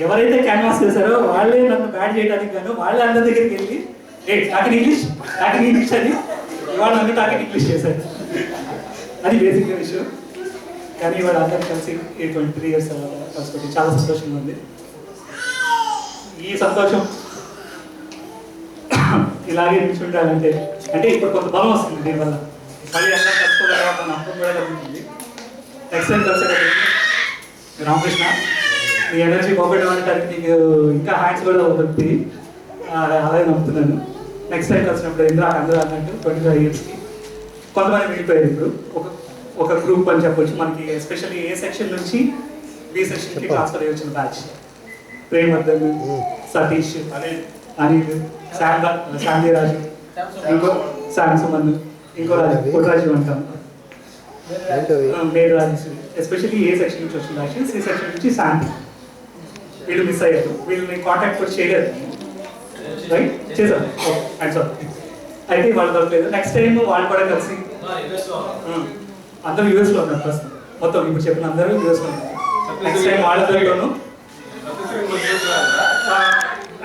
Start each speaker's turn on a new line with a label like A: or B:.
A: ఎవరైతే క్యాన్వాస్ చేశారో వాళ్ళే నన్ను బ్యాడ్ చేయడానికి గాను వాళ్ళే అందరి దగ్గరికి వెళ్ళి టాకింగ్ ఇంగ్లీష్ అని ఇవాళ నన్ను టాకింగ్ ఇంగ్లీష్ చేశారు. అది బేసిక్గా విషయం. కానీ ఇవాళ అందరూ కలిసి 23 years కలుసుకుంటే చాలా సంతోషంగా ఉంది. ఈ సంతోషం ఇలాగే నిల్చుంటానంటే అంటే ఇప్పుడు కొంత బలం వస్తుంది దీనివల్ల. మళ్ళీ అందరూ కలుసుకోగలరా నమ్మకం కూడా కలుగుతుంది. నెక్స్ట్ టైం కలిసేటప్పుడు రామకృష్ణ నీ ఎనర్జీ పోగొట్టడానికి నీకు ఇంకా హ్యాండ్స్ కూడా దొరుకుతాయి, అలాగే నమ్ముతున్నాను. నెక్స్ట్ టైం కలిసినప్పుడు అందరూ అన్నట్టు 25 yearsకి కొంతమంది మిగిలిపోయారు. ఇప్పుడు ఒక గ్రూప్ అని చెప్పొచ్చు మనకి. ఎస్పెషల్లీ ఏ సెక్షన్ నుంచి బి సెక్షన్కి ట్రాన్స్ఫర్ అయ్యి వచ్చిన బ్యాచ్. ప్రేమవర్ధన్, సతీష్, అనిల్, శాంతిరాజు, ఇంకో శాంసుమన్, ఇంకో రాజు అంటాం, మేరు రాజు. ఎస్పెషల్లీ ఏ సెక్షన్ నుంచి వచ్చిన బ్యాచ్, సి సెక్షన్ నుంచి శాంతి. వీళ్ళు మిస్ అయ్యారు, వీళ్ళని కాంటాక్ట్ కూడా చేయలేదు. రైట్ చేశారు అయితే వాళ్ళు దొరకలేదు. నెక్స్ట్ టైం వాళ్ళు కూడా కలిసి అందరూ యూఎస్లో ఉన్నారు ప్రస్తుతం. మొత్తం ఇప్పుడు చెప్పిన అందరూ యూఎస్లో ఉన్నారు. Next time వాళ్ళతోనూ